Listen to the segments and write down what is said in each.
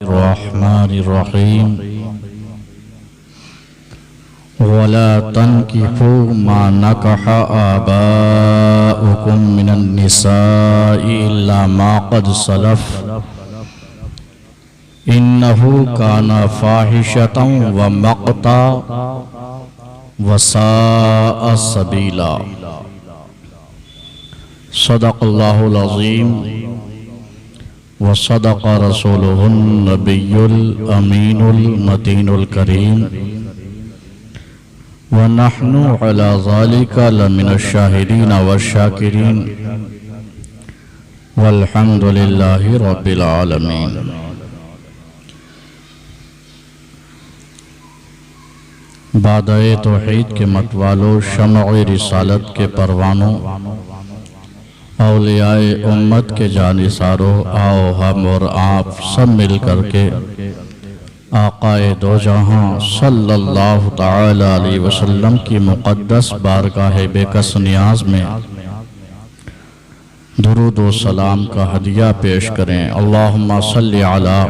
الرحمن الرحیم وَلَا تَنْكِحُوا مَا نَكَحَ آبَاؤُكُم مِّنَ النِّسَاءِ إِلَّا مَا قَدْ سَلَفَ إِنَّهُ كَانَ فَاحِشَةً وَمَقْتًا وَسَاءَ سَبِيلًا۔ صدق اللہ العظیم وصدق رسولہ النبی الامین المتین الکریم ونحن علی ذالک لمن الشاہدین والشاکرین والحمد للہ رب العالمین۔ بادۂ توحید کے متوالو، شمع رسالت کے پروانوں، اولیاء امت کے جانثاروں، آؤ ہم اور آپ سب مل کر کے آقا دو جہاں صلی اللہ تعالی علیہ وسلم کی مقدس بارگاہ بے کس نیاز میں درود و سلام کا ہدیہ پیش کریں۔ اللہم صلی علی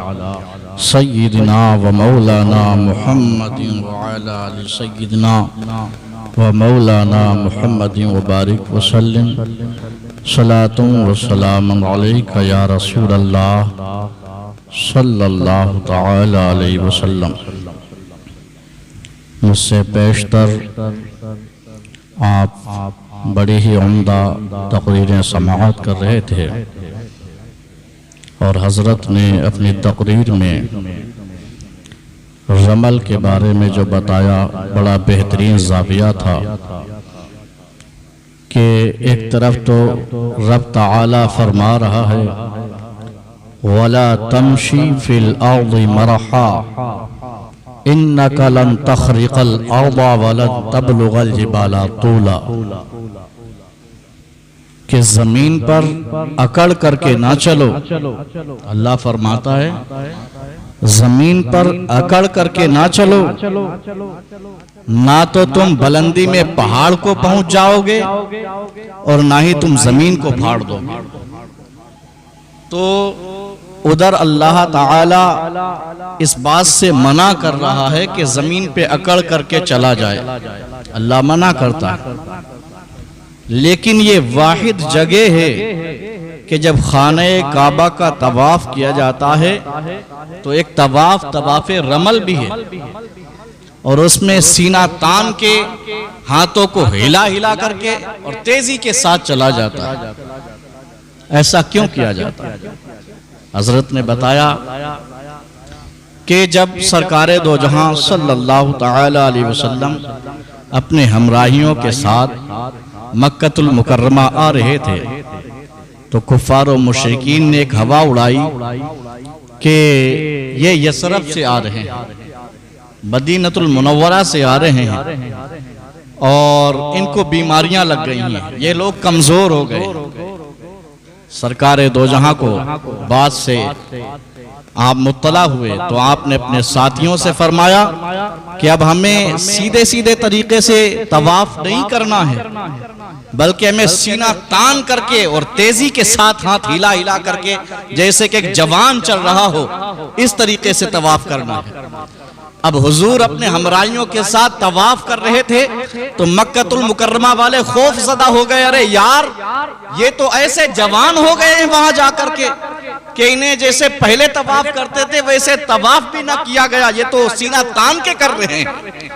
سیدنا و مولانا محمد وعلی آل سیدنا و مولانا محمد وبارک وسلم۔ صلاۃ و سلام علیک یا رسول اللہ صلی اللہ تعالی علیہ وسلم۔ مجھ سے پیشتر آپ بڑی ہی عمدہ تقریریں سماعت کر رہے تھے اور حضرت نے اپنی تقریر میں رمل کے بارے میں جو بتایا بڑا بہترین زاویہ تھا کہ ایک طرف تو رب تعالی فرما رہا ہے وَلَا تَمْشِي فِي الْأَرْضِ مَرَحًا إِنَّكَ لَن تَخْرِقَ الْأَرْضَ وَلَن تَبْلُغَ الْجِبَالَ طُولًا، کہ زمین پر اکڑ کر کے نہ چلو۔ اللہ فرماتا ہے زمین پر اکڑ کر کے نہ چلو، نہ تو تم بلندی میں پہاڑ کو پہنچ جاؤ گے اور نہ ہی تم زمین کو پھاڑ دو گے۔ تو ادھر اللہ تعالی اس بات سے منع کر رہا ہے کہ زمین پہ اکڑ کر کے چلا جائے، اللہ منع کرتا ہے۔ لیکن یہ واحد جگہ ہے کہ جب خانہ کعبہ کا طواف کیا جاتا ہے تو ایک طواف رمل بھی ہے، اور اس میں سینہ تان کے ہاتھوں کو ہلا ہلا کر کے اور تیزی کے ساتھ چلا جاتا ہے۔ ایسا کیوں کیا جاتا ہے؟ حضرت نے بتایا کہ جب سرکار دو جہاں صلی اللہ تعالی علیہ وسلم اپنے ہمراہیوں کے ساتھ مکہ المکرمہ آ رہے تھے تو کفار و مشرکین نے ایک ہوا اڑائی کہ یہ یثرب سے آ رہے ہیں، مدینہ المنورہ سے آ رہے ہیں اور ان کو بیماریاں لگ گئی ہیں، یہ لوگ کمزور ہو گئے۔ سرکار دو جہاں کو بات سے آپ مطلع ہوئے تو آپ نے اپنے ساتھیوں سے فرمایا کہ اب ہمیں سیدھے سیدھے طریقے سے طواف نہیں کرنا ہے، بلکہ ہمیں سینہ تان کر کے اور تیزی کے ساتھ ہاتھ ہلا ہلا کر کے جیسے کہ ایک جوان چل رہا ہو اس طریقے سے طواف کرنا ہے۔ اب حضور اپنے ہمراہیوں کے ساتھ طواف کر رہے تھے تو مکہ المکرمہ والے خوف زدہ ہو گئے، ارے یار یہ تو ایسے جوان ہو گئے ہیں وہاں جا کر کے کہ انہیں جیسے پہلے طواف کرتے تھے ویسے طواف بھی نہ کیا گیا، یہ تو سینہ تان کے کر رہے ہیں۔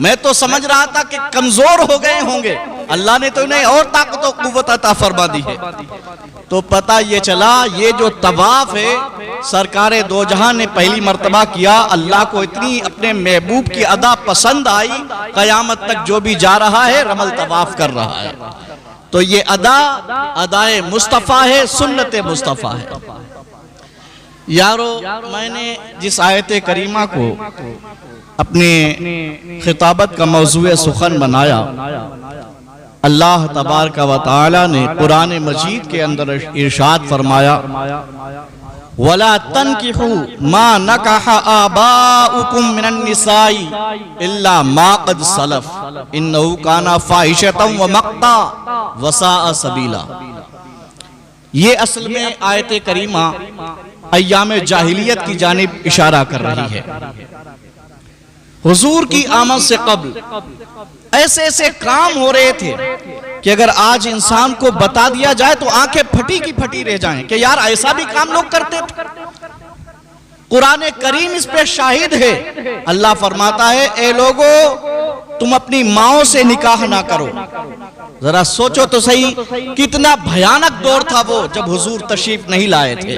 میں تو سمجھ رہا تھا کہ کمزور ہو گئے ہوں گے، اللہ نے تو انہیں اور طاقت و قوت عطا فرما دی ہے۔ تو پتہ یہ چلا یہ جو طواف ہے سرکار دو جہاں نے پہلی مرتبہ کیا، اللہ کو اتنی اپنے محبوب کی ادا پسند آئی، قیامت تک جو بھی جا رہا ہے رمل طواف کر رہا ہے۔ تو یہ ادائے مصطفیٰ ہے، سنت مصطفیٰ ہے۔ یارو میں نے جس آیت کریمہ کو اپنے خطابت کا موضوع سخن بنایا، اللہ تبارک و تعالی نے قرآن مجید کے اندر ارشاد فرمایا وَلَا تَنْكِحُوا مَا نَكَحَ آبَاؤُكُم مِّنَ النِّسَاءِ إِلَّا مَا قَدْ سَلَفَ إِنَّهُ كَانَ فَاحِشَةً وَمَقْتًا وَسَاءَ سَبِيلًا۔ یہ اصل میں آیت کریمہ ایام جاہلیت کی جانب اشارہ کر رہی ہے۔ حضور کی آمد سے قبل ایسے ایسے کام ہو رہے تھے کہ اگر آج انسان کو بتا دیا جائے تو آنکھیں پھٹی کی پھٹی رہ جائیں کہ یار ایسا بھی کام لوگ کرتے تھے۔ قرآن کریم اس پہ شاہد ہے۔ اللہ فرماتا ہے اے لوگو تم اپنی ماؤں سے نکاح نہ کرو۔ ذرا سوچو تو صحیح کتنا بھیانک دور تھا وہ جب حضور تشریف نہیں لائے تھے۔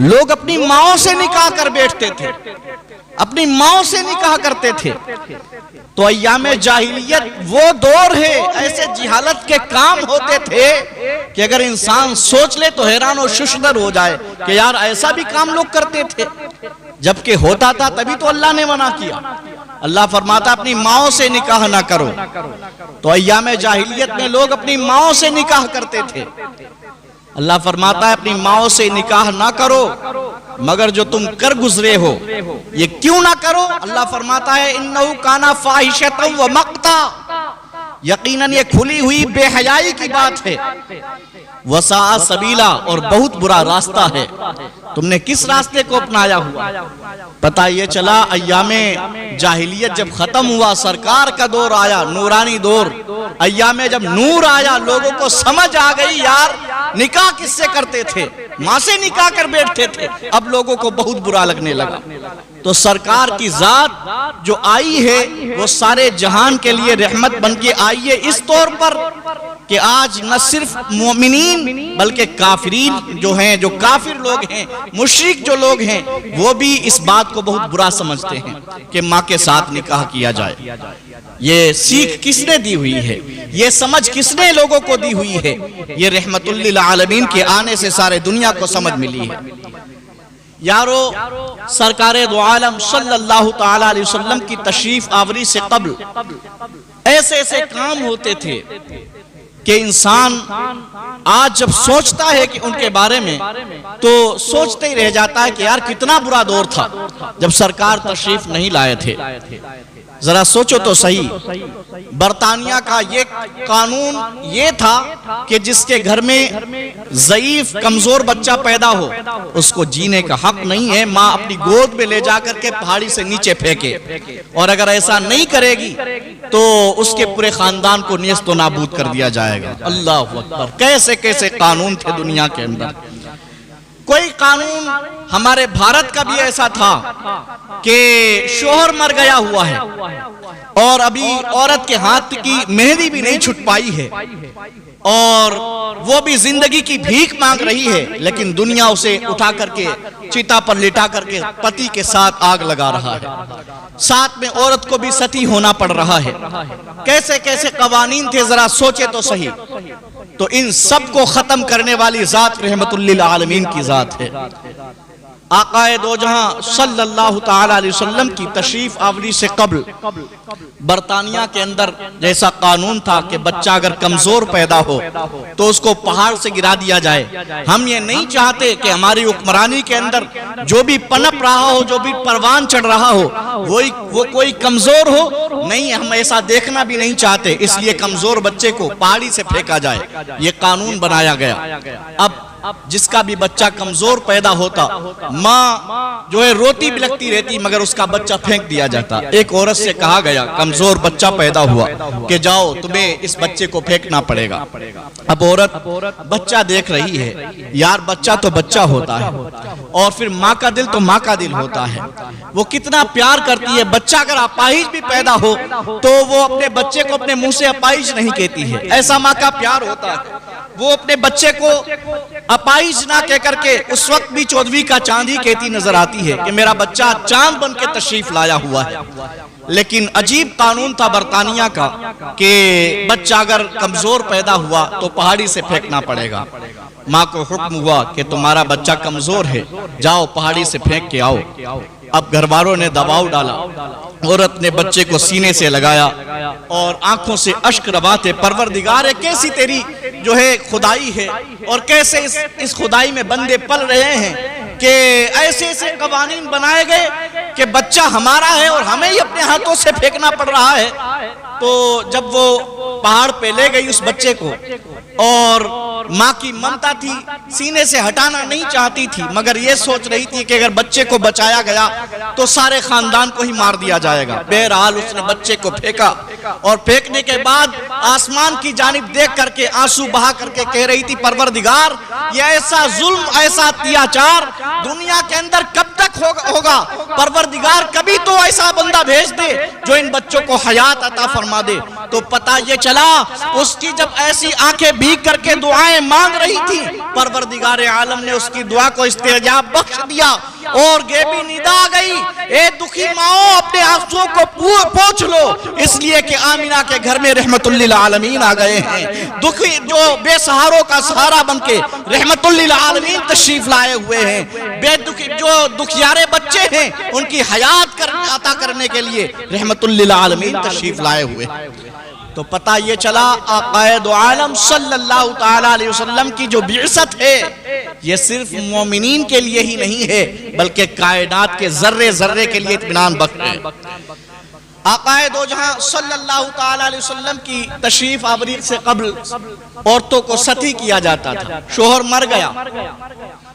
لوگ اپنی ماؤں سے نکاح کر بیٹھتے تھے، اپنی ماؤں سے نکاح کرتے تھے۔ تو ایام جاہلیت وہ دور ہے، ایسے جہالت کے کام ہوتے تھے کہ اگر انسان سوچ لے تو حیران و ششدر ہو جائے کہ یار ایسا بھی کام لوگ کرتے تھے۔ جبکہ ہوتا تھا تبھی تو اللہ نے منع کیا۔ اللہ فرماتا اپنی ماؤں سے نکاح نہ کرو۔ تو ایام جاہلیت میں لوگ اپنی ماؤں سے نکاح کرتے تھے۔ اللہ فرماتا ہے اپنی ماؤں سے نکاح نہ کرو مگر جو تم کر گزرے ہو۔ یہ کیوں نہ کرو؟ اللہ فرماتا ہے انہو کانا فاحشۃ و مقتا، یقیناً یہ کھلی ہوئی بے حیائی کی بات ہے، وساء سبیلا اور بہت برا راستہ ہے۔ تم نے کس راستے کو اپنایا ہوا؟ پتہ یہ چلا ایام جاہلیت جب ختم ہوا، سرکار کا دور آیا، نورانی دور، ایام جب نور آیا لوگوں کو سمجھ آ گئی یار نکاح کس سے کرتے تھے، ماں سے نکاح کر بیٹھتے تھے، اب لوگوں کو بہت برا لگنے لگا۔ تو سرکار کی ذات جو آئی ہے وہ سارے جہان کے لیے رحمت بن کے آئی ہے، اس طور پر کہ آج نہ صرف مومنین بلکہ کافرین جو ہیں، جو کافر لوگ ہیں، مشرک جو لوگ ہیں، وہ بھی اس بات کو بہت برا سمجھتے ہیں کہ ماں کے ساتھ نکاح کیا جائے۔ یہ سیکھ کس نے دی ہوئی ہے؟ یہ سمجھ کس نے لوگوں کو دی ہوئی ہے؟ یہ رحمت للعالمین کے آنے سے سارے دنیا کو سمجھ ملی ہے۔ یارو سرکار دو عالم صلی اللہ تعالی علیہ وسلم کی تشریف آوری سے قبل ایسے ایسے کام ہوتے تھے کہ انسان آج جب سوچتا ہے کہ ان کے بارے میں تو سوچتے ہی رہ جاتا ہے کہ یار کتنا برا دور تھا جب سرکار تشریف نہیں لائے تھے۔ ذرا سوچو تو صحیح، برطانیہ کا یہ قانون یہ تھا کہ جس کے گھر میں ضعیف کمزور بچہ پیدا ہو اس کو جینے کا حق نہیں ہے، ماں اپنی گود میں لے جا کر کے پہاڑی سے نیچے پھینکے، اور اگر ایسا نہیں کرے گی تو اس کے پورے خاندان کو نیست و نابود کر دیا جائے گا۔ اللہ اکبر، کیسے کیسے قانون تھے دنیا کے اندر۔ کوئی قانون ہمارے بھارت کا بھی ایسا تھا کہ شوہر مر گیا ہوا ہے اور ابھی عورت کے ہاتھ کی مہندی بھی نہیں چھٹ پائی ہے اور وہ بھی زندگی کی بھیک مانگ رہی ہے، لیکن دنیا اسے اٹھا کر کے چتا پر لٹا کر کے پتی کے ساتھ آگ لگا رہا ہے، ساتھ میں عورت کو بھی ستی ہونا پڑ رہا ہے۔ کیسے کیسے قوانین تھے ذرا سوچے تو صحیح۔ تو ان سب کو ختم کرنے والی ذات رحمت للعالمین کی ذات ہے۔ آقا دو جہاں صلی اللہ تعالی علیہ وسلم کی تشریف آوری سے قبل برطانیہ کے اندر جیسا قانون تھا کہ بچہ اگر کمزور پیدا ہو تو اس کو پہاڑ سے گرا دیا جائے۔ ہم یہ نہیں چاہتے کہ ہماری حکمرانی کے اندر جو بھی پنپ رہا ہو، جو بھی پروان چڑھ رہا ہو وہ کوئی کمزور ہو، نہیں، ہم ایسا دیکھنا بھی نہیں چاہتے، اس لیے کمزور بچے کو پہاڑی سے پھینکا جائے، یہ قانون بنایا گیا۔ اب جس کا بھی بچہ کمزور پیدا ہوتا ماں جو ہے روتی بلکتی رہتی مگر اس کا بچہ پھینک دیا جاتا۔ ایک عورت سے کہا گیا کمزور بچہ پیدا ہوا کہ جاؤ تمہیں اس بچے کو پھینکنا پڑے گا۔ اب عورت بچہ دیکھ رہی ہے، یار بچہ تو بچہ ہوتا ہے اور پھر ماں کا دل تو ماں کا دل ہوتا ہے، وہ کتنا پیار کرتی ہے۔ بچہ اگر اپاہج بھی پیدا ہو تو وہ اپنے بچے کو اپنے منہ سے اپاہج نہیں کہتی ہے، ایسا ماں کا پیار ہوتا ہے۔ وہ اپنے بچے کو اپاہج نہ کہہ کر کے اس وقت بھی چودھویں کا چاند ہی کہتی نظر آتی ہے کہ میرا بچہ چاند بن کے تشریف لایا ہوا ہے۔ لیکن عجیب قانون تھا برطانیہ کا کہ بچہ اگر کمزور پیدا ہوا تو پہاڑی سے پھینکنا پڑے گا۔ ماں کو حکم ہوا کہ تمہارا بچہ کمزور ہے، جاؤ پہاڑی سے پھینک کے آؤ۔ اب گھر والوں نے دباؤ ڈالا، عورت نے بچے کو سینے سے لگایا اور آنکھوں سے اشک روا تھے، پروردگار ہے کیسی تیری جو ہے خدائی ہے اور کیسے اس خدائی میں بندے پل رہے ہیں کہ ایسے ایسے قوانین بنائے گئے کہ بچہ ہمارا ہے اور ہمیں ہی اپنے ہاتھوں سے پھینکنا پڑ رہا ہے۔ تو جب وہ پہاڑ پہ لے گئی اس بچے کو اور ماں کی ممتا تھی، سینے سے ہٹانا نہیں چاہتی تھی، مگر یہ سوچ رہی تھی کہ اگر بچے کو بچایا گیا تو سارے خاندان کو ہی مار دیا جائے گا۔ بہرحال اس نے بچے کو پھینکا، اور پھینکنے کے بعد آسمان کی جانب دیکھ کر کے آنسو بہا کر کے کہہ رہی تھی پروردگار یہ ایسا ظلم، ایسا اتیاچار دنیا کے اندر کب تک ہوگا؟ پروردگار کبھی تو ایسا بندہ بھیج دے جو ان بچوں کو حیات عطا فرما دے۔ تو پتہ یہ چلا اس کی جب ایسی آنکھیں بھیگ کر کے دعائیں مانگ رہی تھی، پروردگار عالم نے اس کی دعا کو استجاب بخش دیا، اور گیبی ندا آ گئی، اے دکھی ماؤں اپنے آنسوؤں کو پوچھ لو، اس لیے کہ آمینہ کے گھر میں رحمت للعالمین آ گئے ہیں۔ دکھی جو بے سہاروں کا سہارا بن کے رحمت للعالمین تشریف لائے ہوئے ہیں، بے دکھی جو دکھیارے بچے ہیں ان کی حیات عطا کرنے کے لیے رحمت للعالمین تشریف لائے ہوئے ہیں۔ تو پتہ یہ چلا آقا دو عالم صلی اللہ تعالیٰ علیہ وسلم کی جو بعثت ہے یہ صرف مومنین کے لیے ہی نہیں ہے بلکہ کائنات کے ذرے ذرے کے لیے اطمینان بخش ہے۔ آقا دو جہاں صلی اللہ تعالیٰ علیہ وسلم کی تشریف آوری سے قبل عورتوں کو ستی کیا جاتا تھا۔ شوہر مر گیا،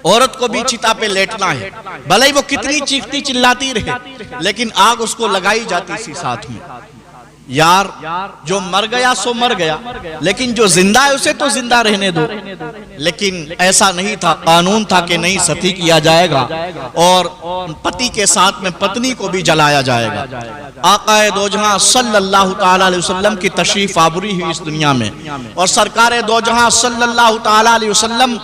عورت کو بھی چتا پہ لیٹنا ہے، بھلے وہ کتنی چیختی چلاتی رہے لیکن آگ اس کو لگائی جاتی سی ساتھ میں۔ یار جو مر گیا سو مر گیا، لیکن جو زندہ ہے اسے تو زندہ رہنے دو۔ لیکن ایسا نہیں تھا، قانون تھا کہ نہیں ستی کیا جائے گا اور پتی کے ساتھ میں پتنی کو بھی جلایا جائے گا۔ آقا دو جہاں صلی اللہ تعالیٰ علیہ وسلم کی تشریف آوری ہوئی اس دنیا میں، اور سرکار دو جہاں صلی اللہ تعالیٰ علیہ وسلم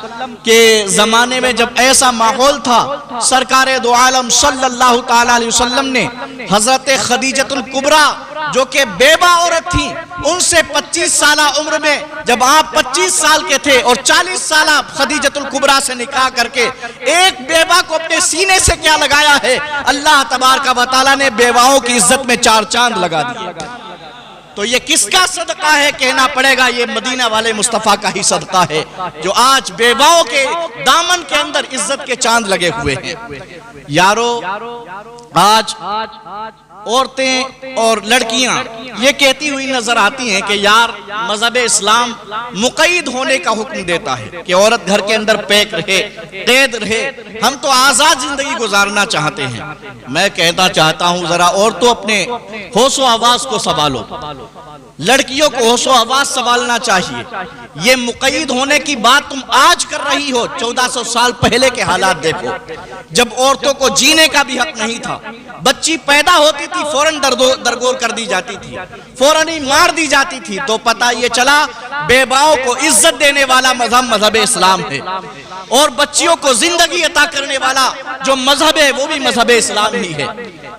کے زمانے میں جب ایسا ماحول تھا، سرکار دو عالم صلی اللہ تعالیٰ علیہ وسلم نے حضرت خدیجۃ الکبریٰ جو کہ بیوہ عورت تھی، ان سے 25 سالہ عمر میں جب آپ 25 سال کے تھے اور 40 سالہ خدیجۃ الکبریٰ سے نکاح کر کے ایک بیوہ کو اپنے سینے سے کیا لگایا ہے، اللہ تبارک و تعالیٰ نے بیواؤں کی عزت میں 4 چاند لگا دیے۔ تو یہ کس کا صدقہ ہے کہنا پڑے گا، یہ مدینہ والے مصطفیٰ کا ہی صدقہ ہے جو آج بیواؤں کے دامن کے اندر عزت کے چاند لگے ہوئے ہیں۔ یارو آج عورتیں اور لڑکیاں یہ کہتی ہوئی نظر آتی ہیں کہ یار مذہب اسلام مقید ہونے کا حکم دیتا ہے کہ عورت گھر کے اندر پیک رہے، قید رہے، ہم تو آزاد زندگی گزارنا چاہتے ہیں۔ میں کہنا چاہتا ہوں ذرا عورتوں اپنے ہوش و حواس کو سنبھالو، لڑکیوں کو ہوش و حواس سنبھالنا چاہیے۔ یہ مقید ہونے کی بات تم آج کر رہی ہو، 1400 سال پہلے کے حالات دیکھو جب عورتوں کو جینے کا بھی حق نہیں تھا، بچی پیدا ہوتی تھی فوراً درگور کر دی جاتی تھی، فوراً ہی مار دی جاتی تھی۔ تو پتہ یہ چلا بیواؤں کو عزت دینے والا مذہب مذہب اسلام ہے، اور بچیوں کو زندگی عطا کرنے والا جو مذہب ہے وہ بھی مذہب اسلام ہی ہے۔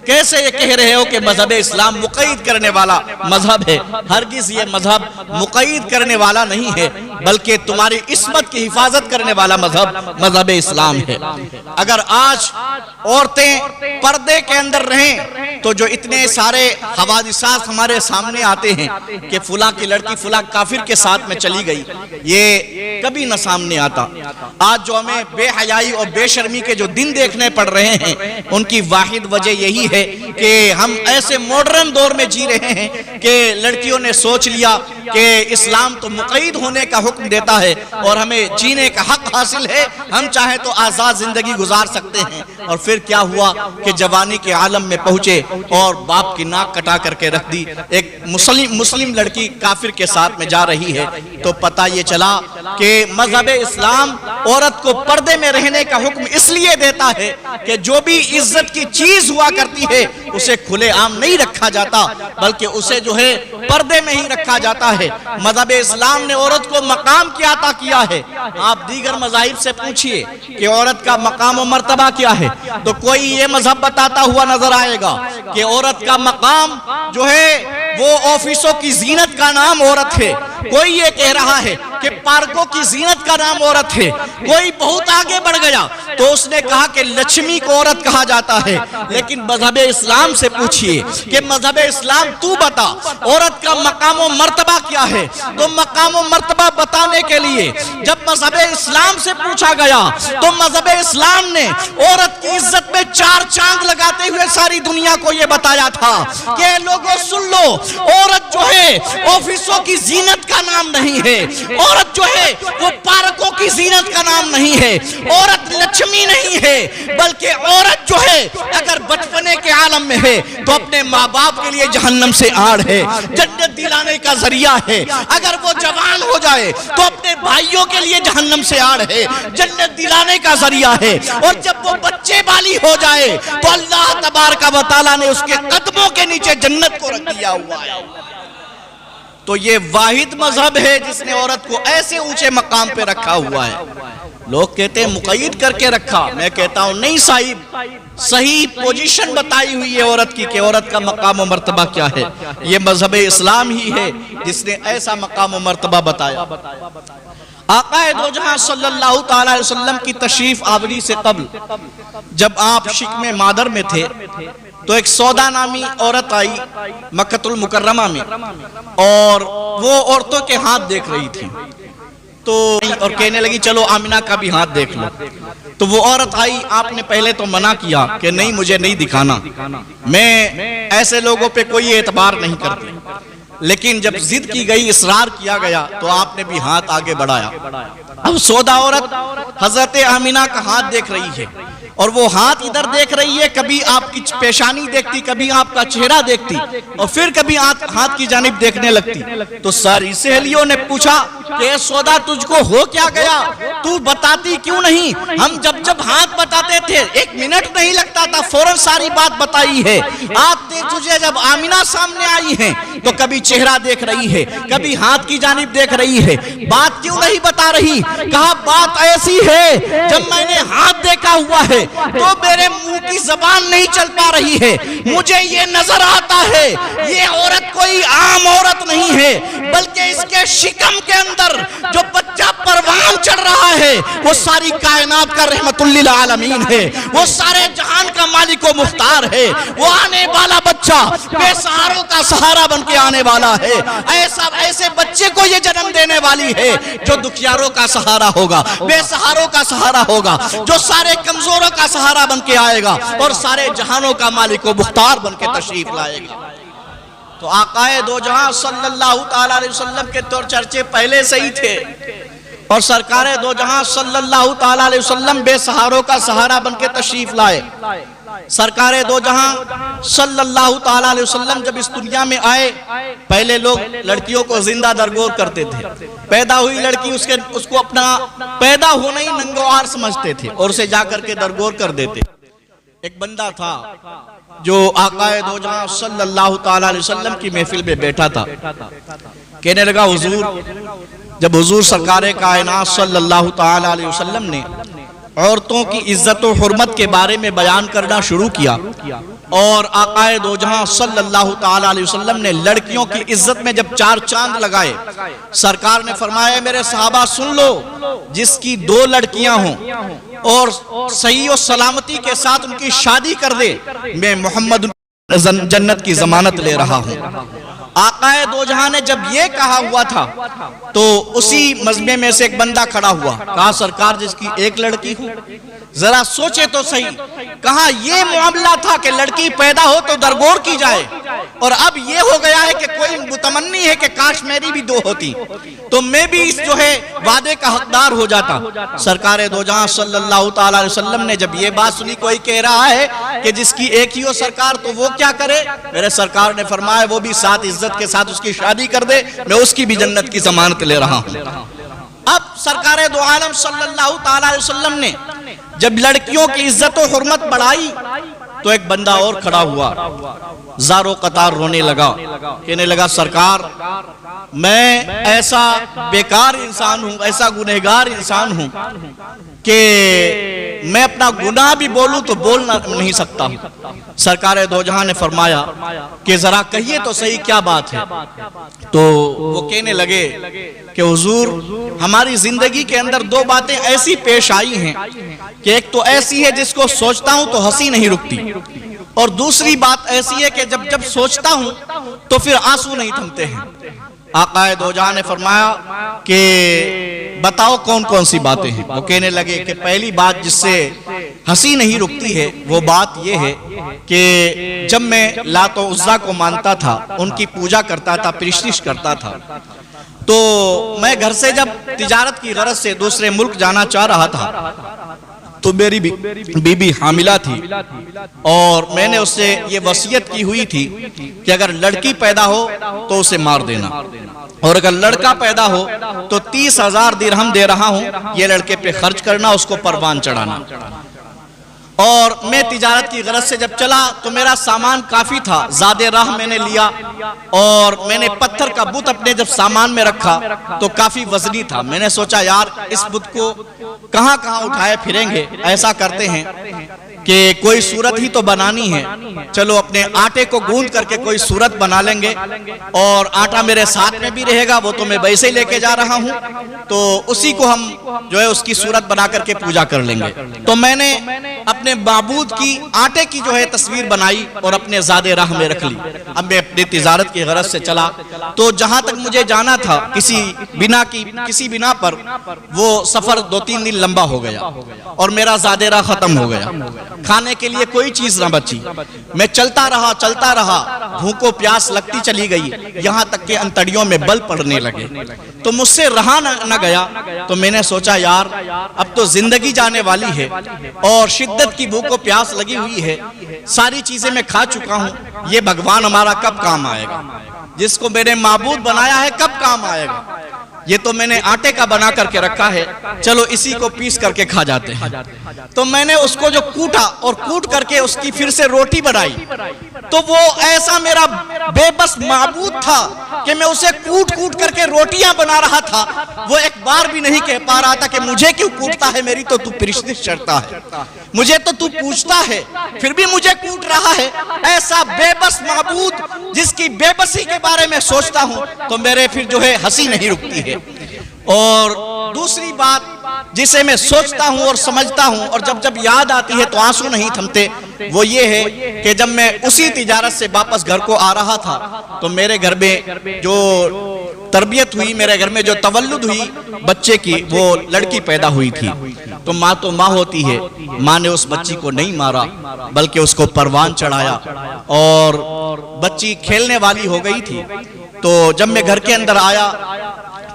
کیسے یہ کہہ رہے ہو کہ مذہب اسلام مقید کرنے والا مذہب ہے؟ ہرگز یہ مذہب مقید کرنے والا نہیں ہے بلکہ تمہاری عصمت کی حفاظت کرنے والا مذہب مذہب اسلام ہے۔ اگر آج عورتیں پردے کے اندر رہیں تو جو اتنے سارے حوادثات ہمارے سامنے آتے ہیں کہ فلاں کی لڑکی فلاں کافر کے ساتھ میں چلی گئی، یہ کبھی نہ سامنے آتا۔ آج جو ہمیں بے حیائی اور بے شرمی کے جو دن دیکھنے پڑ رہے ہیں ان کی واحد وجہ یہی ہے کہ ہم ایسے ماڈرن دور میں جی رہے ہیں کہ لڑکیوں نے سوچ لیا کہ اسلام تو مقید ہونے کا حکم دیتا ہے اور ہمیں جینے کا حق حاصل ہے، ہم چاہیں تو آزاد زندگی گزار سکتے ہیں۔ اور پھر کیا ہوا کہ جوانی کے عالم میں پہنچے اور باپ کی ناک کٹا کر کے رکھ دی، ایک مسلم لڑکی کافر کے ساتھ میں جا رہی ہے۔ تو پتہ یہ چلا کہ مذہب اسلام عورت کو پردے میں رہنے کا حکم اس لیے دیتا ہے کہ جو بھی عزت کی چیز ہوا کرتی ہے اسے کھلے عام نہیں رکھا جاتا بلکہ اسے جو ہے پردے میں ہی رکھا جاتا ہے۔ مذہب اسلام نے عورت کو مقام کیا عطا کیا ہے؟ آپ دیگر مذاہب سے پوچھئے کہ عورت کا مقام و مرتبہ کیا ہے تو کوئی یہ مذہب بتاتا ہوا نظر آئے گا کہ عورت کا مقام جو ہے وہ آفیسوں کی زینت کا نام عورت ہے، کوئی یہ کہہ رہا ہے کہ پارکوں کی زینت کا نام عورت ہے، کوئی بہت آگے بڑھ گیا تو اس نے کہا کہ لچھمی کو عورت کہا جاتا ہے۔ لیکن مذہب اسلام سے پوچھئے کہ مذہب اسلام تو بتا عورت کا مقام و مرتبہ کیا ہے، تو مقام و مرتبہ بتانے کے لیے جب مذہب اسلام سے پوچھا گیا تو مذہب اسلام نے عورت کی عزت میں 4 چاند لگاتے ہوئے ساری دنیا کو یہ بتایا تھا کہ لوگوں سن لو، عورت جو ہے آفیسوں کی زینت کا نام نہیں ہے، عورت جو ہے وہ پارکوں کی زینت کا نام نہیں ہے، عورت لچھمی نہیں ہے، بلکہ عورت جو ہے اگر بچپنے کے عالم میں ہے تو اپنے ماں باپ کے لیے جہنم سے آڑ ہے، جنت دلانے کا ذریعہ ہے، اگر وہ جوان ہو جائے تو اپنے بھائیوں کے لیے جہنم سے آڑ ہے، جنت دلانے کا ذریعہ ہے، اور جب وہ بچے بالی ہو جائے تو اللہ تبارک و تعالیٰ نے اس کے قدموں کے نیچے جنت کو رکھ دیا ہوا ہے۔ تو یہ واحد مذہب ہے جس نے عورت کو ایسے اونچے مقام پہ رکھا ہوا ہے۔ لوگ کہتے ہیں مقید کر کے رکھا، میں کہتا ہوں نہیں صاحب، صحیح پوزیشن بتائی ہوئی ہے عورت کی کہ عورت کا مقام و مرتبہ کیا ہے، یہ مذہب اسلام ہی ہے جس نے ایسا مقام و مرتبہ بتایا۔ آقا دو جہاں صلی اللہ تعالی علیہ وسلم کی تشریف آوری سے قبل جب آپ شکم مادر میں تھے تو ایک سودا نامی عورت آئی مکہ المکرمہ میں، اور وہ عورتوں کے ہاتھ دیکھ رہی تھی تو اور کہنے لگی چلو آمنہ کا بھی ہاتھ دیکھ لو۔ تو وہ عورت آئی، آپ نے پہلے تو منع کیا کہ نہیں مجھے نہیں دکھانا، میں ایسے لوگوں پہ کوئی اعتبار نہیں کرتی، لیکن جب ضد کی گئی، اصرار کیا گیا تو آپ نے بھی ہاتھ آگے بڑھایا۔ اب سودا عورت حضرت آمنہ کا ہاتھ دیکھ رہی ہے، اور وہ ہاتھ ادھر دیکھ رہی ہے، کبھی آپ کی پیشانی دیکھتی، کبھی آپ کا چہرہ دیکھتی، اور پھر کبھی ہاتھ کی جانب دیکھنے لگتی۔ تو ساری سہیلیوں نے پوچھا کہ سودا تجھ کو ہو کیا گیا، تو بتاتی کیوں نہیں؟ ہم جب ہاتھ بتاتے تھے 1 منٹ نہیں لگتا تھا، فوراً ساری بات بتائی ہے۔ آپ نے تجھے جب آمنہ سامنے آئی ہیں تو کبھی چہرہ دیکھ رہی ہے، کبھی ہاتھ کی جانب دیکھ رہی ہے، بات کیوں نہیں بتا رہی؟ کہا بات ایسی ہے جب میں نے ہاتھ دیکھا ہوا ہے تو میرے منہ کی زبان نہیں چل پا رہی ہے، مجھے یہ نظر آتا ہے یہ عورت کوئی عام عورت نہیں ہے، بلکہ اس کے شکم کے اندر جو بچہ پروان چڑھ رہا ہے وہ ساری کائنات کا رحمت للعالمین ہے، وہ سارے جہان کا مالک و مختار ہے، وہ آنے والا بچہ بے سہاروں کا سہارا بن کے آنے والا ہے، ایسے بچے کو یہ جنم دینے والی ہے جو دکھیاروں کا سہارا ہوگا، بے سہاروں کا سہارا ہوگا، جو سارے کمزوروں کا سہارا بن کے آئے گا اور سارے جہانوں کا مالک و مختار بن کے تشریف لائے گا۔ تو آقا دو جہاں صلی اللہ تعالی علیہ وسلم کے طور چرچے پہلے سے ہی تھے، اور سرکار دو جہاں صلی اللہ تعالی علیہ وسلم بے سہاروں کا سہارا بن کے تشریف لائے۔ سرکار دو جہاں صلی اللہ تعالی علیہ وسلم جب اس دنیا میں آئے، پہلے لوگ لڑکیوں کو زندہ درگور کرتے تھے، پیدا ہوئی لڑکی اس کو اپنا پیدا ہونا ہی ننگوار سمجھتے تھے اور اسے جا کر کے درگور کر دیتے۔ ایک بندہ تھا جو آقا دو جہاں صلی اللہ تعالی علیہ وسلم کی محفل میں بیٹھا تھا، کہنے لگا حضور، جب حضور سرکار کائنات صلی اللہ تعالی علیہ وسلم نے عورتوں کی عزت و حرمت کے بارے میں بیان کرنا شروع کیا، اور آقا دو جہاں صلی اللہ تعالی علیہ وسلم نے لڑکیوں کی عزت میں جب 4 چاند لگائے، سرکار نے فرمایا میرے صحابہ سن لو، جس کی 2 لڑکیاں ہوں اور صحیح و سلامتی کے ساتھ ان کی شادی کر دے، میں محمد جنت کی ضمانت لے رہا ہوں۔ آقا دو جہاں نے جب یہ کہا ہوا تھا تو اسی مجمع میں سے ایک بندہ کھڑا ہوا، کہا سرکار جس کی 1 لڑکی ہو، ذرا سوچے تو صحیح، کہا یہ معاملہ تھا کہ لڑکی پیدا ہو تو درگور کی جائے، اور اب یہ ہو گیا ہے کہ کوئی متمنی ہے کہ کاش میری بھی 2 ہوتی تو میں بھی اس جو ہے وعدے کا حقدار ہو جاتا۔ سرکار دو جہاں صلی اللہ تعالی علیہ وسلم نے جب یہ بات سنی، کوئی کہہ رہا ہے کہ جس کی 1 ہی ہو سرکار تو وہ کیا کرے، میرے سرکار نے فرمایا وہ بھی ساتھ عزت کے ساتھ اس کی شادی کر دے، میں اس کی بھی جنت کی ضمانت لے رہا ہوں۔ اب سرکار دو عالم صلی اللہ تعالی علیہ وسلم نے جب لڑکیوں کی عزت و حرمت بڑھائی تو ایک بندہ اور کھڑا ہوا، زارو قطار رونے لگا، کہنے لگا سرکار میں ایسا بیکار انسان ہوں، ایسا گنہگار انسان ہوں کہ میں اپنا گناہ بھی بولوں تو بول نہیں سکتا ہوں۔ سرکار دو جہاں نے فرمایا کہ ذرا کہیے تو صحیح کیا بات ہے، تو وہ کہنے لگے کہ حضور ہماری زندگی کے اندر 2 باتیں ایسی پیش آئی ہیں کہ ایک تو ایسی ہے جس کو سوچتا ہوں تو ہنسی نہیں رکتی، اور دوسری بات ایسی ہے کہ جب سوچتا ہوں تو پھر آنسو نہیں تھمتے ہیں۔ آقا دو جہاں نے فرمایا کہ بتاؤ کون کون سی باتیں ہیں؟ وہ کہنے لگے کہ پہلی بات جس سے ہنسی نہیں رکتی ہے وہ بات یہ ہے کہ جب میں لات و عزا کو مانتا تھا، ان کی پوجا کرتا تھا، پرستش کرتا تھا، تو میں گھر سے جب تجارت کی غرض سے دوسرے ملک جانا چاہ رہا تھا تو میری بیوی حاملہ تھی اور میں نے اس سے یہ وصیت کی ہوئی تھی کہ اگر لڑکی پیدا ہو تو اسے مار دینا، اور اگر لڑکا پیدا ہو تو 30,000 درہم دے رہا ہوں، یہ لڑکے پہ خرچ کرنا، اس کو پروان چڑھانا۔ اور میں تجارت کی غرض سے جب چلا تو میرا سامان کافی تھا، زاد راہ میں نے لیا، اور میں نے پتھر کا بت اپنے جب سامان میں رکھا تو کافی وزنی تھا۔ میں نے سوچا یار اس بت کو کہاں کہاں اٹھائے پھریں گے، ایسا کرتے ہیں کہ کوئی صورت ہی تو بنانی ہے، چلو اپنے آٹے کو گوندھ کر کے کوئی صورت بنا لیں گے، اور آٹا میرے ساتھ میں بھی رہے گا، وہ تو میں ویسے ہی لے کے جا رہا ہوں، تو اسی کو ہم جو ہے اس کی صورت بنا کر کے پوجا کر لیں گے۔ تو میں نے اپنے معبود کی آٹے کی جو ہے تصویر بنائی اور اپنے زاد راہ میں رکھ لی۔ اب میں اپنی تجارت کی غرض سے چلا تو جہاں تک مجھے جانا تھا کسی بنا پر وہ سفر 2-3 دن لمبا ہو گیا اور میرا زاد راہ ختم ہو گیا، کھانے کے لیے کوئی چیز نہ بچی۔ میں چلتا رہا، بھوکو پیاس لگتی چلی گئی، یہاں تک کہ انتڑیوں میں بل پڑنے لگے، تو مجھ سے رہا نہ گیا۔ تو میں نے سوچا یار اب تو زندگی جانے والی ہے اور شدت کی بھوک و پیاس لگی ہوئی ہے، ساری چیزیں میں کھا چکا ہوں، یہ بھگوان ہمارا کب کام آئے گا؟ جس کو میں نے معبود بنایا ہے کب کام آئے گا؟ یہ تو میں نے آٹے کا بنا کر کے رکھا ہے، چلو اسی کو پیس کر کے کھا جاتے ہیں۔ تو میں نے اس کو جو کوٹا اور کوٹ کر کے اس کی پھر سے روٹی بنائی، تو وہ ایسا میرا بے بس معبود تھا کہ میں اسے کوٹ کر کے روٹیاں بنا رہا تھا، وہ ایک بار بھی نہیں کہہ پا رہا تھا کہ مجھے کیوں کوٹتا ہے، میری تو پرشنش چڑھتا ہے، مجھے تو پوچھتا ہے پھر بھی مجھے کوٹ رہا ہے۔ ایسا بے بس معبود جس کی بے بسی کے بارے میں سوچتا ہوں تو میرے پھر جو ہے ہنسی نہیں رکتی ہے۔ اور دوسری بات جسے میں سوچتا ہوں اور سمجھتا ہوں اور جب یاد آتی ہے تو آنسو نہیں تھمتے، وہ یہ ہے کہ جب میں اسی تجارت سے واپس گھر کو آ رہا تھا تو میرے گھر میں جو تربیت ہوئی، میرے گھر میں جو تولد ہوئی بچے کی، وہ لڑکی پیدا ہوئی تھی۔ تو ماں ہوتی ہے، ماں نے اس بچی کو نہیں مارا بلکہ اس کو پروان چڑھایا، اور بچی کھیلنے والی ہو گئی تھی۔ تو جب میں گھر کے اندر آیا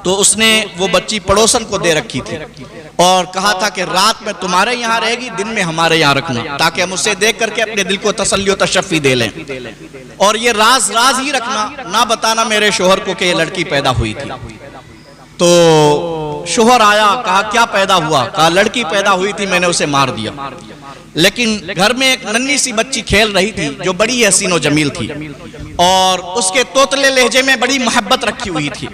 تو اس نے وہ بچی پڑوسن کو دے رکھی تھی اور کہا تھا کہ رات میں تمہارے یہاں رہے گی، دن میں ہمارے یہاں رکھنا، تاکہ ہم اسے دیکھ کر کے اپنے دل کو تسلی و تشفی دے لیں، اور یہ راز ہی رکھنا، نہ بتانا میرے شوہر کو کہ یہ لڑکی پیدا ہوئی تھی۔ تو شوہر آیا، کہا کیا پیدا ہوا؟ کہا لڑکی پیدا ہوئی تھی، میں نے اسے مار دیا۔ لیکن گھر میں ایک ننھی سی بچی کھیل رہی تھی جو بڑی حسین و جمیل تھی، اور اس کے توتلے لہجے میں بڑی محبت رکھی ہوئی تھی،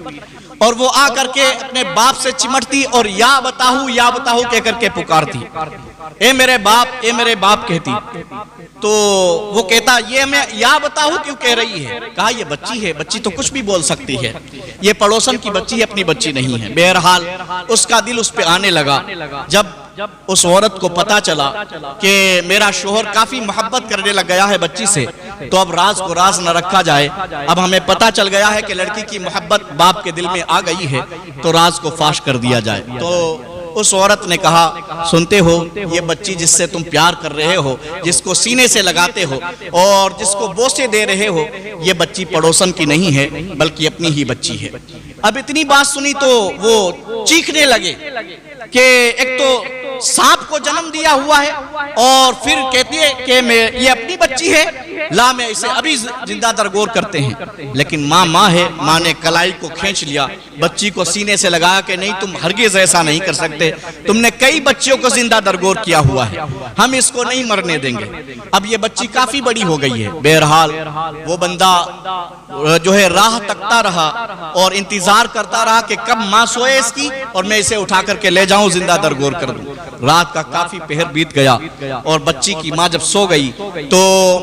اور وہ آ کر کے اپنے باپ سے چمٹتی اور یا بتاہو کہہ کر کے پکارتی، اے میرے باپ کہتی۔ تو وہ کہتا یہ میں یا بتاہو کیوں کہہ رہی ہے؟ کہا یہ بچی ہے، بچی تو کچھ بھی بول سکتی ہے، یہ پڑوسن کی بچی ہے، اپنی بچی نہیں ہے۔ بہرحال اس کا دل اس پہ آنے لگا۔ جب اس عورت کو پتا چلا کہ میرا شوہر کافی محبت کرنے لگ گیا ہے بچی سے، تو اب راز کو راز نہ رکھا جائے، اب ہمیں پتا چل گیا ہے کہ لڑکی کی محبت باپ کے دل میں آ گئی ہے، تو راز کو فاش کر دیا جائے۔ تو اس عورت نے کہا سنتے ہو، یہ بچی جس سے تم پیار کر رہے ہو، جس کو سینے سے لگاتے ہو اور جس کو بوسے دے رہے ہو، یہ بچی پڑوسن کی نہیں ہے بلکہ اپنی ہی بچی ہے۔ اب اتنی بات سنی تو وہ چیخنے لگے کہ ایک تو سانپ کو جنم دیا ہوا ہے اور پھر کہتی ہے کہ یہ اپنی بچی ہے، لا میں اسے ابھی زندہ درگور کرتے ہیں۔ لیکن ماں ہے، ماں نے کلائی کو کھینچ لیا، بچی کو سینے سے لگایا کہ نہیں تم ہرگز ایسا نہیں کر سکتے، تم نے کئی بچیوں کو زندہ درگور کیا ہوا ہے، ہم اس کو نہیں مرنے دیں گے۔ اب یہ بچی کافی بڑی ہو گئی ہے۔ بہرحال وہ بندہ جو ہے راہ تکتا رہا اور انتظار کرتا رہا کہ کب ماں سوئے اس کی اور میں اسے اٹھا کر کے لے جاؤں زندہ درگور کر دوں۔ رات کا کافی پہر بیت گیا اور بچی کی ماں جب سو گئی تو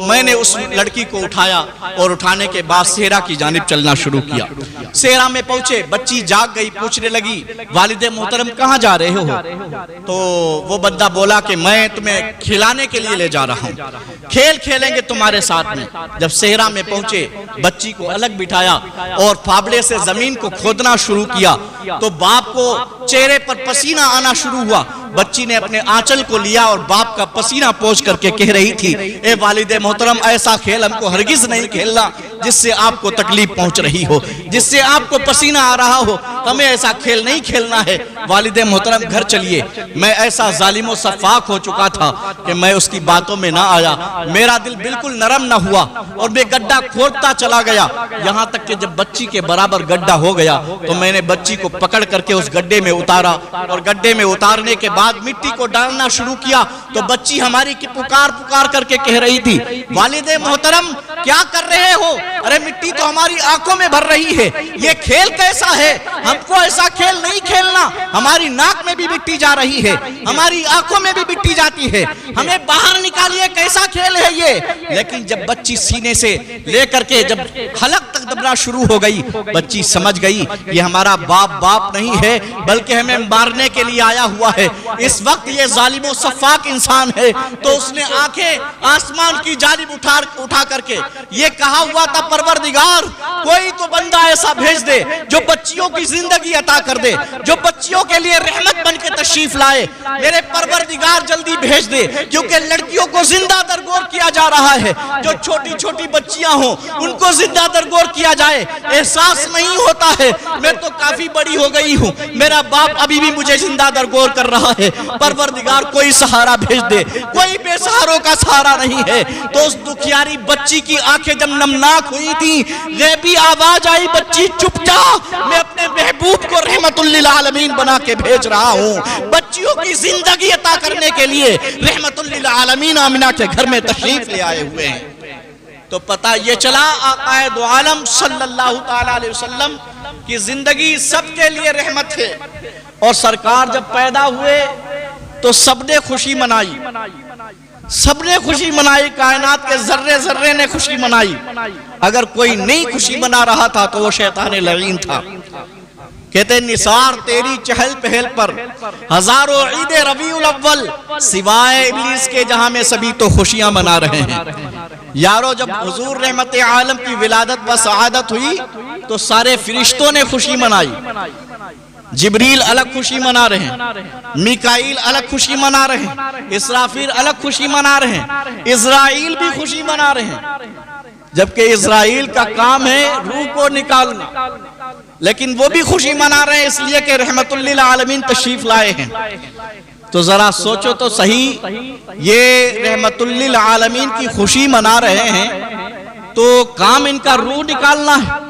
میں نے اس لڑکی کو اٹھایا اور اٹھانے کے بعد صحرا کی جانب چلنا شروع کیا۔ صحرا میں پہنچے، بچی جاگ گئی، پوچھنے لگی والد محترم کہاں جا رہے ہو؟ تو وہ بندہ بولا کہ میں تمہیں کھلانے کے لیے لے جا رہا ہوں، کھیل کھیلیں گے تمہارے ساتھ میں۔ جب صحرا میں پہنچے، بچی کو الگ بٹھایا اور فاوڑے سے زمین کو کھودنا شروع کیا تو باپ کو چہرے پر پسینہ آنا شروع ہوا۔ بچی نے اپنے آنچل کو لیا اور باپ کا پسینہ پوچھ کر کے کہہ رہی تھی اے والد محترم ایسا کھیل ہم کو ہرگز نہیں کھیلنا، جس سے آپ کو تکلیف پہنچ رہی ہو، جس سے آپ کو پسینہ آ رہا ہو، ہمیں ایسا کھیل نہیں کھیلنا ہے۔ والد محترم گھر چلیے۔ میں ایسا ظالم و سفاک ہو چکا تھا کہ میں اس کی باتوں میں نہ آیا، میرا دل بالکل نرم نہ ہوا اور میں گڈھا کھودتا چلا گیا، یہاں تک کہ جب بچی کے برابر گڈھا ہو گیا تو میں نے بچی کو پکڑ کر کے اس گڈھے میں اتارا، اور گڈھے میں اتارنے کے بعد مٹی کو ڈالنا شروع کیا تو بچی ہماری کی پکار پکار کر کے کہہ رہی تھی، والد محترم کیا کر رہے ہو؟ ارے مٹی تو ہماری آنکھوں میں بھر رہی ہے، یہ کھیل کیسا ہے؟ ہم کو ایسا کھیل نہیں کھیلنا، ہماری ناک میں بھی مٹی جا رہی ہے، ہماری آنکھوں میں بھی مٹی جاتی ہے، ہمیں باہر نکالیے، کیسا کھیل ہے یہ؟ لیکن جب بچی سینے سے لے کر کے جب حلق تک دبنا شروع ہو گئی، بچی سمجھ گئی یہ ہمارا باپ نہیں ہے بلکہ ہمیں مارنے کے لیے آیا ہوا ہے، اس وقت یہ ظالم و سفاک انسان ہے۔ تو اس نے آنکھیں آسمان کی جانب اٹھا کر کے یہ کہا ہوا تھا، پروردگار کوئی تو بندہ ایسا بھیج دے جو بچیوں کی زندگی عطا کر دے، جو بچیوں کے لیے رحمت بن کے تشریف لائے، میرے پروردگار جلدی بھیج دے، کیونکہ لڑکیوں کو زندہ درگور کیا جا رہا ہے، جو چھوٹی چھوٹی بچیاں ہوں ان کو زندہ درگور کیا جائے، احساس نہیں ہوتا ہے میں تو کافی بڑی ہو گئی ہوں، میرا باپ ابھی بھی مجھے زندہ درگور کر رہا ہے، پروردگار کوئی سہارا بھیج دے، کوئی بے سہاروں کا سہارا نہیں ہے۔ تو اس دکھیاری بچی کی آنکھیں جب نمناک ہوئی تھی، غیبی آواز آئی، بچی چپ جا، میں اپنے محبوب کو رحمت للعالمین بنا کے بھیج رہا ہوں، بچیوں کی زندگی عطا کرنے کے لیے رحمت للعالمین آمنہ کے گھر میں تشریف لے آئے ہوئے ہیں۔ تو پتہ یہ چلا آقا دو عالم صلی اللہ تعالی علیہ وسلم کی زندگی سب کے لیے رحمت ہے، اور سرکار جب پیدا ہوئے تو سب نے خوشی منائی، سب نے خوشی منائی، کائنات کے ذرے ذرے نے خوشی منائی، اگر کوئی نہیں خوشی منا رہا تھا تو وہ شیطان لعین تھا۔ کہتے ہیں نثار تیری چہل پہل پر ہزاروں عید ربیع الاول، سوائے ابلیس کے جہاں میں سبھی تو خوشیاں منا رہے ہیں۔ یارو جب حضور رحمت عالم کی ولادت و سعادت ہوئی تو سارے فرشتوں نے خوشی منائی، جبریل الگ خوشی منا رہے ہیں، میکائیل الگ خوشی منا رہے ہیں، اسرافیل الگ خوشی منا رہے ہیں، اسرائیل بھی خوشی منا رہے ہیں، جبکہ اسرائیل کا کام ہے روح کو نکالنا، لیکن وہ بھی خوشی منا رہے ہیں اس لیے کہ رحمت للعالمین تشریف لائے ہیں۔ تو ذرا سوچو تو صحیح، یہ رحمت للعالمین کی خوشی منا رہے ہیں تو کام ان کا روح نکالنا ہے،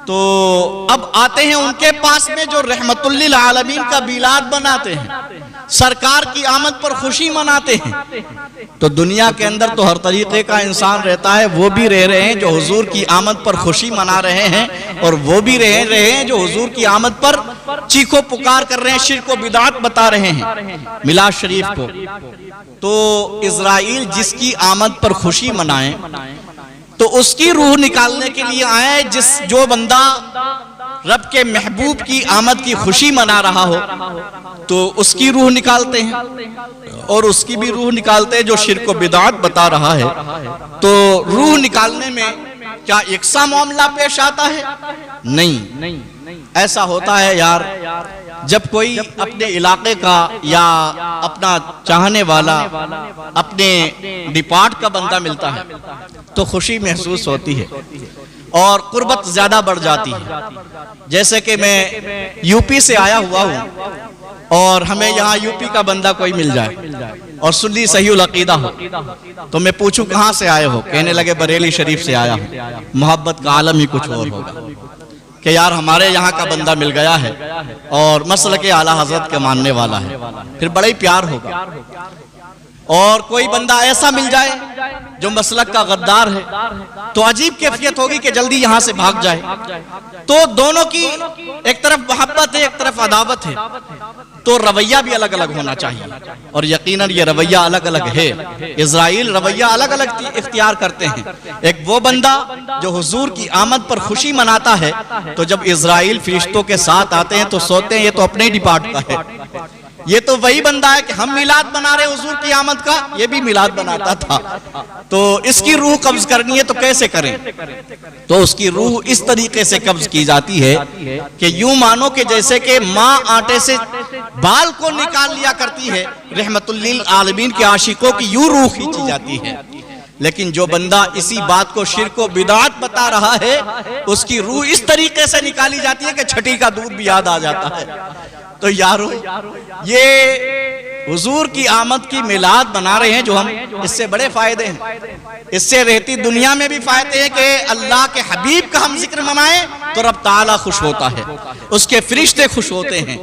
تو اب آتے ہیں ان کے پاس میں جو رحمت للعالمین کا میلاد مناتے ہیں، سرکار کی آمد پر خوشی مناتے ہیں۔ تو دنیا کے اندر تو ہر طریقے کا انسان رہتا ہے، وہ بھی رہ رہے ہیں جو حضور کی آمد پر خوشی منا رہے ہیں، اور وہ بھی رہ رہے ہیں جو حضور کی آمد پر چیخو پکار کر رہے ہیں، شرک و بدعت بتا رہے ہیں میلاد شریف کو۔ تو اسرائیل جس کی آمد پر خوشی منائیں تو اس کی روح نکالنے کے لیے آئے، جو بندہ رب کے محبوب کی آمد کی خوشی منا رہا ہو تو اس کی روح نکالتے ہیں، اور اس کی بھی روح نکالتے ہیں جو شرک و بدعت بتا رہا ہے۔ تو روح نکالنے میں کیا یکساں معاملہ پیش آتا ہے؟ نہیں، ایسا ہوتا ہے یار جب کوئی اپنے علاقے کا یا اپنا چاہنے والا اپنے ڈپارٹ کا بندہ ملتا ہے تو خوشی محسوس ہوتی ہے اور قربت زیادہ بڑھ جاتی ہے۔ جیسے کہ میں یو پی سے آیا ہوا ہوں اور ہمیں یہاں یو پی کا بندہ کوئی مل جائے اور سنی صحیح العقیدہ ہو تو میں پوچھوں کہاں سے آئے ہو، کہنے لگے بریلی شریف سے آیا ہوں، محبت کا عالم ہی کچھ اور ہوگا کہ یار ہمارے یہاں کا بندہ مل گیا ہے اور مسلک اعلیٰ حضرت کے ماننے والا ہے، پھر بڑا ہی پیار ہوگا۔ اور کوئی بندہ ایسا مل جائے جو مسلک کا غدار ہے تو عجیب کیفیت ہوگی کہ جلدی یہاں سے بھاگ جائے۔ تو دونوں کی ایک طرف محبت ہے، ایک طرف عداوت ہے، تو رویہ بھی الگ الگ ہونا چاہیے، اور یقیناً یہ رویہ الگ الگ ہے۔ اسرائیل رویہ الگ الگ اختیار کرتے ہیں۔ ایک وہ بندہ جو حضور کی آمد پر خوشی مناتا ہے تو جب اسرائیل فرشتوں کے ساتھ آتے ہیں تو سوتے ہیں یہ تو اپنے ہی ڈپارٹ کا ہے، یہ تو وہی بندہ ہے کہ ہم میلاد بنا رہے حضور کی آمد کا، یہ بھی میلاد بناتا تھا، تو اس کی روح قبض کرنی ہے تو کیسے کریں؟ تو اس کی روح اس طریقے سے قبض کی جاتی ہے کہ یوں مانو کہ جیسے کہ ماں آٹے سے بال کو نکال لیا کرتی ہے، رحمت للعالمین کے عاشقوں کی یوں روح کھینچی جاتی ہے۔ لیکن جو بندہ اسی بات کو شرک و بدعت بتا رہا ہے اس کی روح اس طریقے سے نکالی جاتی ہے کہ چھٹی کا دودھ بھی یاد آ جاتا ہے۔ تو یارو یہ حضور کی آمد کی میلاد بنا رہے ہیں جو ہم، اس سے بڑے فائدے ہیں، اس سے رہتی دنیا میں بھی فائدے ہیں کہ اللہ کے حبیب کا ہم ذکر منائیں تو رب تعالیٰ خوش ہوتا ہے، اس کے فرشتے خوش ہوتے ہیں،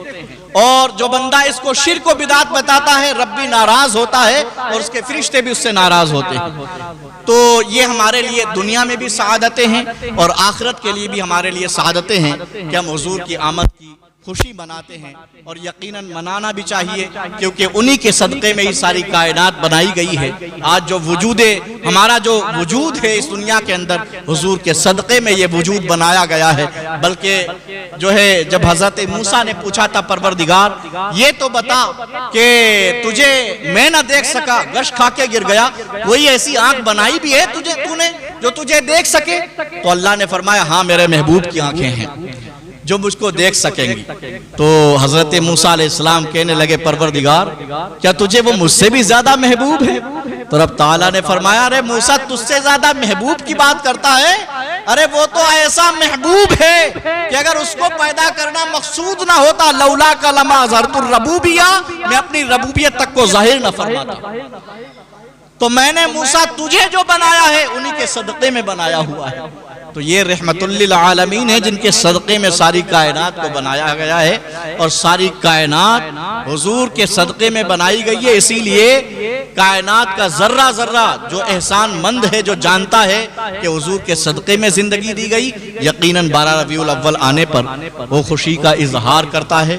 اور جو بندہ اس کو شرک و بدعت بتاتا ہے رب بھی ناراض ہوتا ہے اور اس کے فرشتے بھی اس سے ناراض ہوتے ہیں۔ تو یہ ہمارے لیے دنیا میں بھی سعادتیں ہیں اور آخرت کے لیے بھی ہمارے لیے سعادتیں ہیں کہ ہم حضور کی آمد کی خوشی مناتے ہیں، اور یقیناً منانا بھی چاہیے کیونکہ انہی کے صدقے میں ہی ساری کائنات بنائی گئی ہے۔ آج جو ہمارا جو وجود ہے اس دنیا کے اندر حضور کے صدقے میں یہ وجود بنایا گیا ہے۔ بلکہ جو ہے جب حضرت موسیٰ نے پوچھا تھا پروردگار یہ تو بتا کہ تجھے میں نہ دیکھ سکا، گش کھا کے گر گیا، وہی ایسی آنکھ بنائی بھی ہے تو نے جو تجھے دیکھ سکے؟ تو اللہ نے فرمایا ہاں میرے محبوب کی آنکھیں ہیں جو مجھ کو دیکھ سکیں گی۔ تو حضرت موسیٰ علیہ السلام کہنے لگے پروردگار کیا تجھے وہ مجھ سے بھی زیادہ محبوب ہے؟ تو رب تعالیٰ نے فرمایا ارے موسیٰ تجھ سے زیادہ محبوب کی بات کرتا ہے؟ ارے وہ تو ایسا محبوب ہے کہ اگر اس کو پیدا کرنا مقصود نہ ہوتا لولا کا لما ظہرت الربوبیہ، میں اپنی ربوبیت تک کو ظاہر نہ فرماتا۔ تو میں نے موسیٰ تجھے جو بنایا ہے انہی کے صدقے میں بنایا ہوا ہے۔ تو یہ رحمت للعالمین ہے جن کے صدقے میں ساری کائنات کو بنایا گیا ہے، اور ساری کائنات حضور کے صدقے میں بنائی گئی ہے۔ اسی لیے کائنات کا ذرہ ذرہ جو احسان مند ہے، جو جانتا ہے کہ حضور کے صدقے میں زندگی دی گئی، یقیناً 12 ربیع الاول آنے پر وہ خوشی کا اظہار کرتا ہے۔